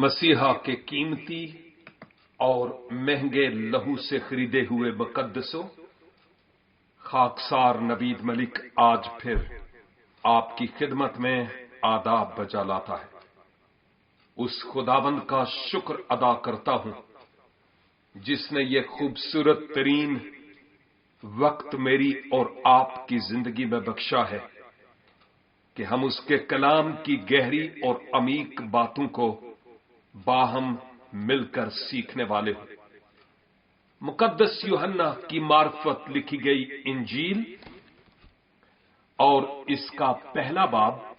मसीहा के कीमती और महंगे लहू से खरीदे हुए मुकद्दसों, खाकसार नवीद मलिक आज फिर आपकी खिदमत में आदाब बजा लाता है। उस खुदावंद का शुक्र अदा करता हूं जिसने ये खूबसूरत तरीन वक्त मेरी और आपकी जिंदगी में बख्शा है कि हम उसके कलाम की गहरी और अमीक बातों को बाहम मिलकर सीखने वाले हों। मुकद्दस यूहन्ना की मार्फत लिखी गई इंजील और इसका पहला बाब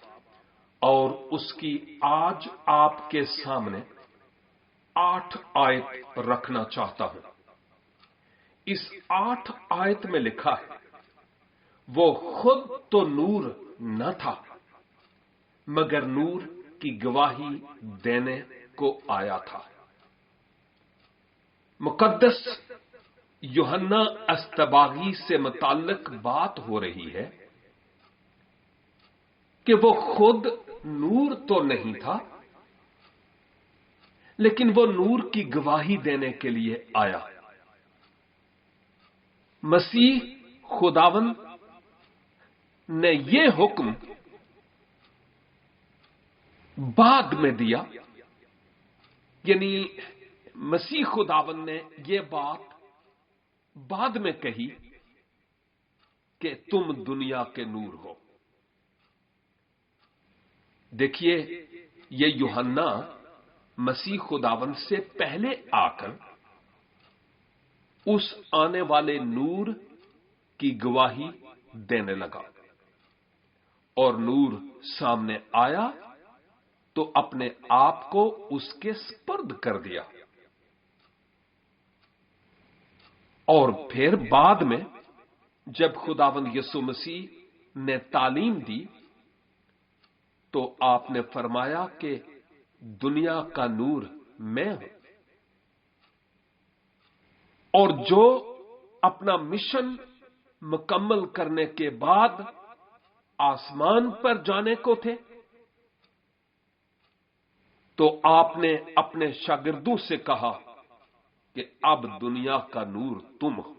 और उसकी आज आपके सामने 8 आयत रखना चाहता हूं। इस 8 आयत में लिखा है, वो खुद तो नूर न था मगर नूर की गवाही देने को आया था। मुकद्दस यूहन्ना अस्तबागी से मुताल्लिक बात हो रही है कि वो खुद नूर तो नहीं था लेकिन वो नूर की गवाही देने के लिए आया। मसीह खुदावन ने ये हुक्म बाद में दिया, यानी मसीह खुदावन ने ये बात बाद में कही कि तुम दुनिया के नूर हो। देखिए, ये यूहन्ना मसीह खुदावन से पहले आकर उस आने वाले नूर की गवाही देने लगा और नूर सामने आया तो अपने आप को उसके स्पर्द कर दिया। और फिर बाद में जब खुदावंद यीशु मसीह ने तालीम दी तो आपने फरमाया कि दुनिया का नूर मैं हूं, और जो अपना मिशन मुकम्मल करने के बाद आसमान पर जाने को थे तो आपने अपने शागिर्दों से कहा कि अब दुनिया का नूर तुम हो।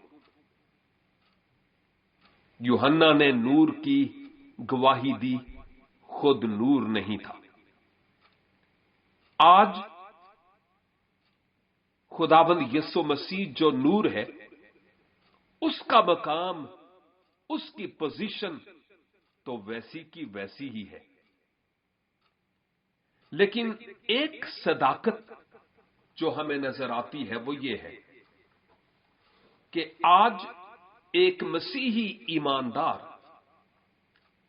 यूहन्ना ने नूर की गवाही दी, खुद नूर नहीं था। आज खुदावंद यीशु मसीह जो नूर है, उसका मकाम, उसकी पोजीशन तो वैसी की वैसी ही है, लेकिन एक सदाकत जो हमें नजर आती है वो ये है कि आज एक मसीही ईमानदार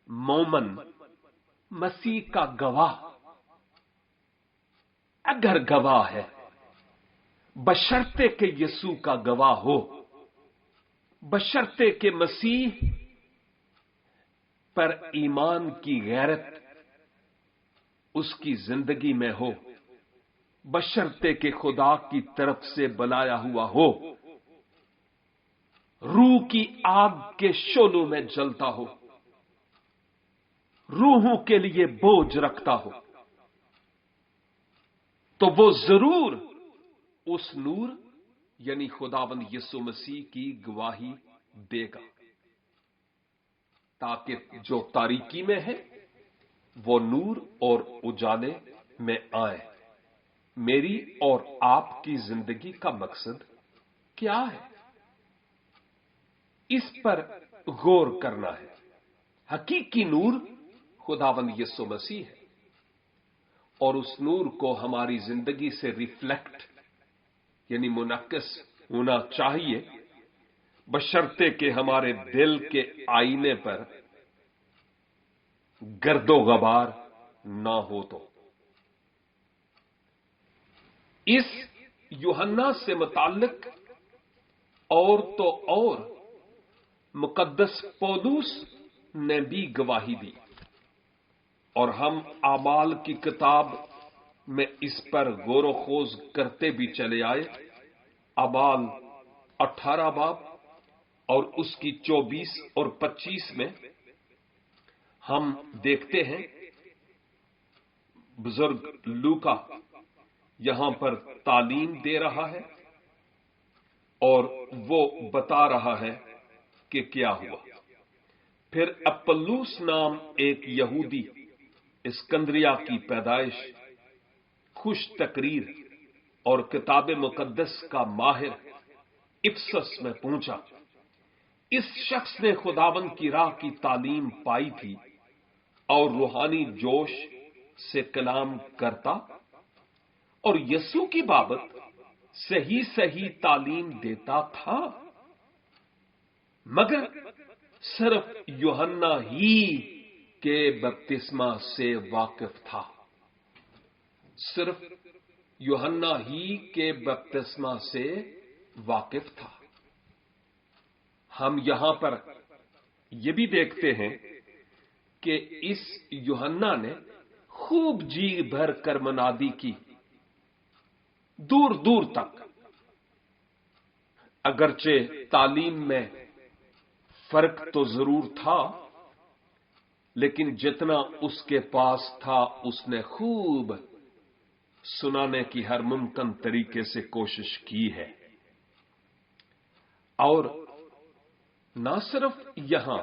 मोमन मसीह का गवाह अगर गवाह है, बशर्ते के यीशु का गवाह हो, बशर्ते के मसीह पर ईमान की गैरत उसकी जिंदगी में हो, बशर्ते के खुदा की तरफ से बुलाया हुआ हो, रूह की आग के शोलों में जलता हो, रूहों के लिए बोझ रखता हो, तो वो जरूर उस नूर यानी खुदावंद यीशु मसीह की गवाही देगा, ताकि जो तारीकी में है वो नूर और उजाले में आए। मेरी और आपकी जिंदगी का मकसद क्या है, इस पर गौर करना है। हकीकी नूर खुदावंद यीशु मसीह है और उस नूर को हमारी जिंदगी से रिफ्लेक्ट यानी मुनक्किस होना चाहिए, बशर्ते कि हमारे दिल के आईने पर गर्दो गबार ना हो। तो इस यूहन्ना से मुताल्लिक और मुकद्दस पौलुस ने भी गवाही दी और हम आमाल की किताब में इस पर गौर खोज करते भी चले आए। आमाल 18 बाब और उसकी 24 और 25 में हम देखते हैं बुजुर्ग लूका یہاں پر تعلیم دے رہا ہے اور وہ بتا رہا ہے کہ کیا ہوا۔ پھر اپلوس نام ایک یہودی اسکندریہ کی پیدائش، خوش تقریر اور کتاب مقدس کا ماہر افسس میں پہنچا۔ اس شخص نے خداوند کی راہ کی تعلیم پائی تھی اور روحانی جوش سے کلام کرتا اور یسوع کی بابت صحیح تعلیم دیتا تھا، مگر صرف یوحنا ہی کے بپتسمہ سے واقف تھا۔ صرف یوحنا ہی کے بپتسمہ سے واقف تھا۔ ہم یہاں پر یہ بھی دیکھتے ہیں کہ اس یوحنا نے خوب جی بھر کر منادی کی، دور دور تک۔ اگرچہ تعلیم میں فرق تو ضرور تھا، لیکن جتنا اس کے پاس تھا اس نے خوب سنانے کی ہر ممکن طریقے سے کوشش کی ہے۔ اور نہ صرف یہاں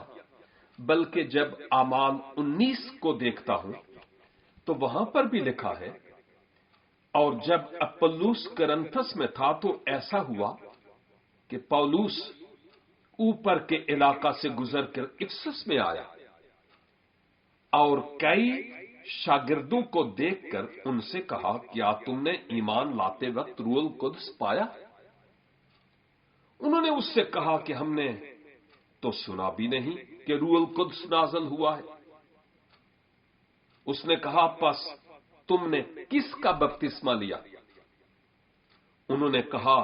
بلکہ جب اعمال 19 کو دیکھتا ہوں تو وہاں پر بھی لکھا ہے، اور جب اپلوس کرنتھس میں تھا تو ایسا ہوا کہ پولوس اوپر کے علاقہ سے گزر کر افسس میں آیا اور کئی شاگردوں کو دیکھ کر ان سے کہا، کیا تم نے ایمان لاتے وقت روح القدس پایا؟ انہوں نے اس سے کہا کہ ہم نے تو سنا بھی نہیں کہ روح القدس نازل ہوا ہے۔ اس نے کہا، پس تم نے کس کا بپتسمہ لیا؟ انہوں نے کہا،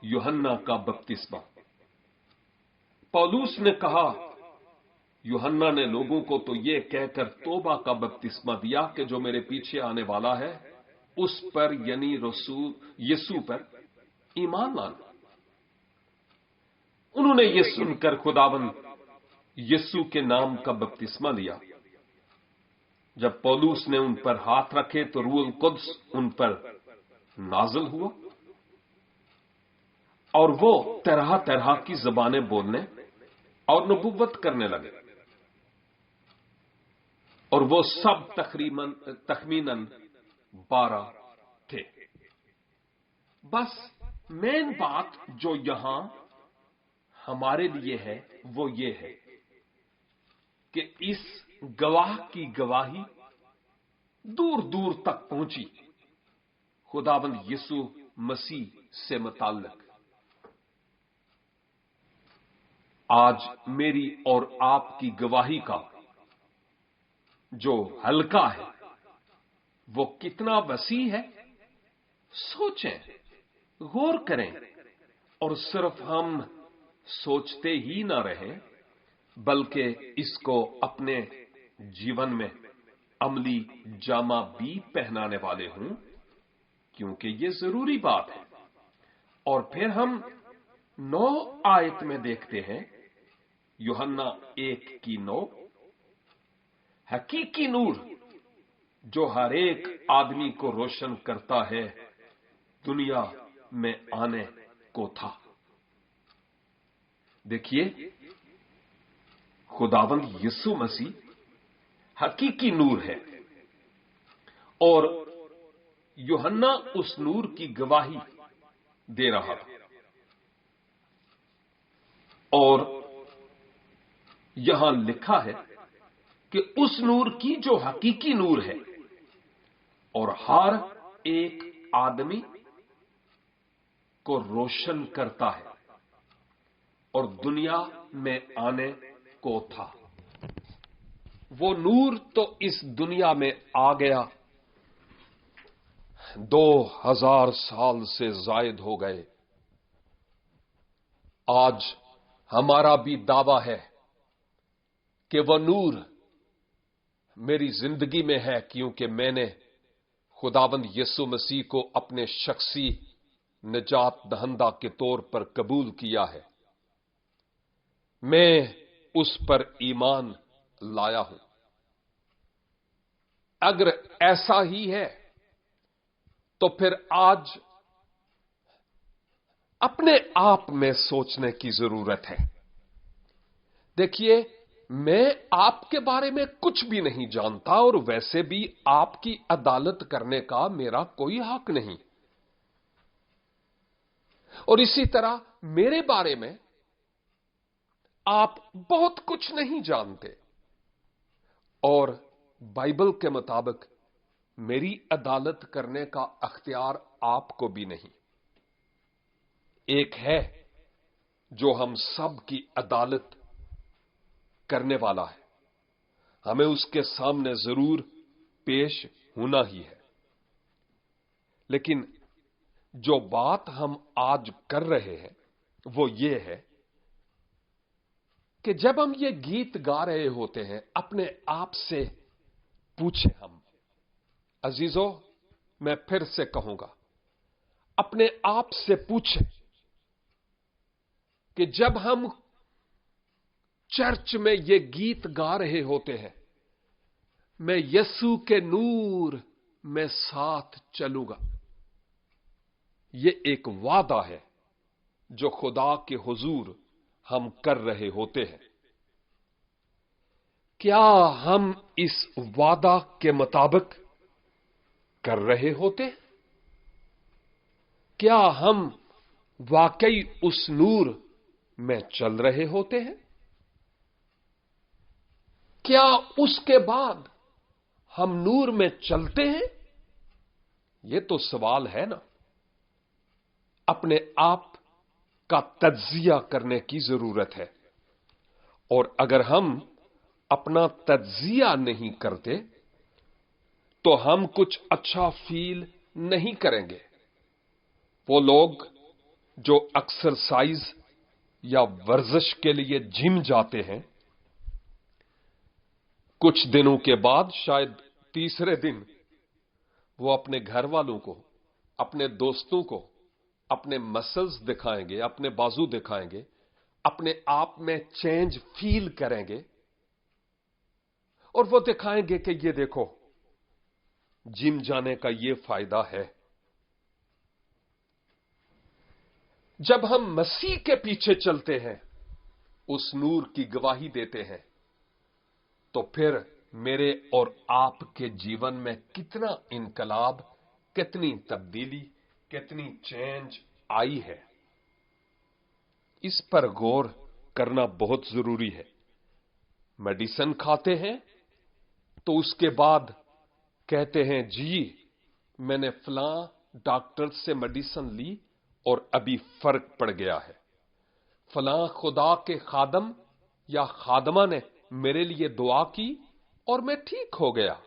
یوحنا کا بپتسمہ۔ پولوس نے کہا، یوحنا نے لوگوں کو تو یہ کہہ کر توبہ کا بپتسمہ دیا کہ جو میرے پیچھے آنے والا ہے اس پر، یعنی رسول یسوع پر ایمان لانا۔ انہوں نے یہ سن کر خداوند یسوع کے نام کا بپتسمہ لیا۔ جب پولوس نے ان پر ہاتھ رکھے تو روح القدس ان پر نازل ہوا اور وہ طرح طرح کی زبانیں بولنے اور نبوت کرنے لگے، اور وہ سب تخمیناً 12 تھے۔ بس مین بات جو یہاں ہمارے لیے ہے وہ یہ ہے کہ اس گواہ کی گواہی دور دور تک پہنچی خداوند یسوع مسیح سے متعلق۔ آج میری اور آپ کی گواہی کا جو حلقہ ہے وہ کتنا وسیع ہے، سوچیں، غور کریں، اور صرف ہم سوچتے ہی نہ رہیں بلکہ اس کو اپنے جیون میں عملی جامہ بھی پہنانے والے ہوں، کیونکہ یہ ضروری بات ہے۔ اور پھر ہم 9 آیت میں دیکھتے ہیں، یوحنا 1:9، حقیقی نور جو ہر ایک آدمی کو روشن کرتا ہے دنیا میں آنے کو تھا۔ دیکھیے، خداوند یسوع مسیح حقیقی نور ہے، اور یوحنا اس نور کی گواہی دے رہا تھا۔ اور یہاں لکھا ہے کہ اس نور کی جو حقیقی نور ہے اور ہر ایک آدمی کو روشن کرتا ہے اور دنیا میں آنے کو تھا۔ وہ نور تو اس دنیا میں آ گیا، 2000 سال سے زائد ہو گئے۔ آج ہمارا بھی دعویٰ ہے کہ وہ نور میری زندگی میں ہے، کیونکہ میں نے خداوند یسوع مسیح کو اپنے شخصی نجات دہندہ کے طور پر قبول کیا ہے۔ میں اس پر ایمان لایا ہوں۔ اگر ایسا ہی ہے तो फिर आज अपने आप में सोचने की जरूरत है। देखिए, मैं आपके बारे में कुछ भी नहीं जानता और वैसे भी आपकी अदालत करने का मेरा कोई हक नहीं, और इसी तरह मेरे बारे में आप बहुत कुछ नहीं जानते, और बाइबल के मुताबिक मेरी अदालत करने का अख्तियार आपको भी नहीं। एक है जो हम सब की अदालत करने वाला है, हमें उसके सामने जरूर पेश होना ही है। लेकिन जो बात हम आज कर रहे हैं वो ये है कि जब हम ये गीत गा रहे होते हैं, अपने आप से पूछे हम, अजीजों, मैं फिर से कहूंगा, अपने आप से पूछे कि जब हम चर्च में ये गीत गा रहे होते हैं, मैं यीशु के नूर में साथ चलूंगा, ये एक वादा है जो खुदा के हुजूर हम कर रहे होते हैं। क्या हम इस वादा के मुताबिक कर रहे होते? क्या हम वाकई उस नूर में चल रहे होते हैं? क्या उसके बाद हम नूर में चलते हैं? ये तो सवाल है ना। अपने आप का तज्जिया करने की जरूरत है, और अगर हम अपना तज्जिया नहीं करते तो हम कुछ अच्छा फील नहीं करेंगे। वो लोग जो एक्सरसाइज या वर्जिश के लिए जिम जाते हैं, कुछ दिनों के बाद, शायद तीसरे दिन, वो अपने घर वालों को, अपने दोस्तों को अपने मसल्स दिखाएंगे, अपने बाजू दिखाएंगे, अपने आप में चेंज फील करेंगे, और वो दिखाएंगे कि ये देखो, जिम जाने का ये फायदा है। जब हम मसीह के पीछे चलते हैं, उस नूर की गवाही देते हैं, तो फिर मेरे और आपके जीवन में कितना इनकलाब, कितनी तब्दीली, कितनी चेंज आई है, इस पर गौर करना बहुत जरूरी है। मेडिसिन खाते हैं तो उसके बाद कहते हैं, जी मैंने फलां डॉक्टर से मेडिसिन ली और अभी फर्क पड़ गया है, फलां खुदा के खादम या खादमा ने मेरे लिए दुआ की और मैं ठीक हो गया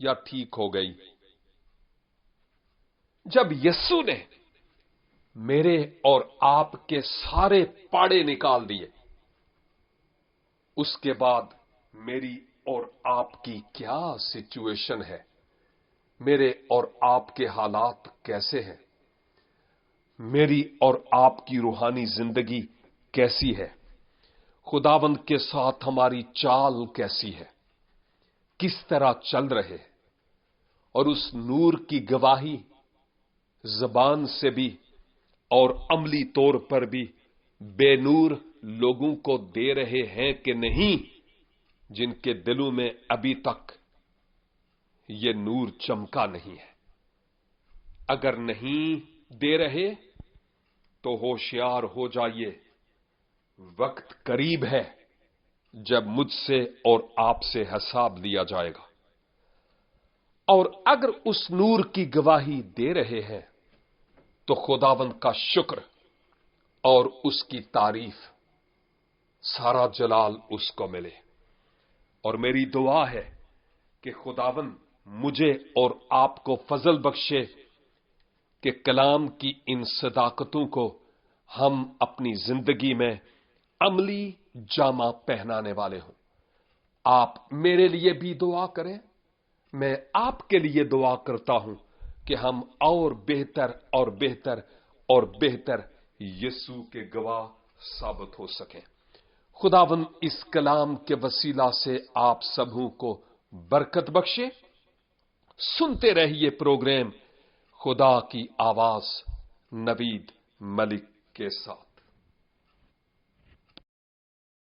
या ठीक हो गई। जब यीशु ने मेरे और आपके सारे पाड़े निकाल दिए, उसके बाद मेरी और आपकी क्या सिचुएशन है, मेरे और आपके हालात कैसे हैं, मेरी और आपकी रूहानी जिंदगी कैसी है, खुदावंद के साथ हमारी चाल कैसी है, किस तरह चल रहे हैं, और उस नूर की गवाही जबान से भी और अमली तौर पर भी बेनूर लोगों को दे रहे हैं कि नहीं, जिनके दिलों में अभी तक ये नूर चमका नहीं है। अगर नहीं दे रहे तो होशियार हो जाइए, वक्त करीब है जब मुझसे और आपसे हिसाब लिया जाएगा। और अगर उस नूर की गवाही दे रहे हैं तो खुदावंद का शुक्र और उसकी तारीफ, सारा जलाल उसको मिले। और मेरी दुआ है कि खुदावंद मुझे और आपको फजल बख्शे कि कलाम की इन सदाकतों को हम अपनी जिंदगी में अमली जामा पहनाने वाले हों। आप मेरे लिए भी दुआ करें, मैं आपके लिए दुआ करता हूं कि हम और बेहतर और बेहतर और बेहतर यीशु के गवाह साबित हो सकें। खुदावंद इस कलाम के वसीला से आप सबों को बरकत बख्शे। सुनते रहिए प्रोग्राम خدا کی آواز نوید ملک کے ساتھ۔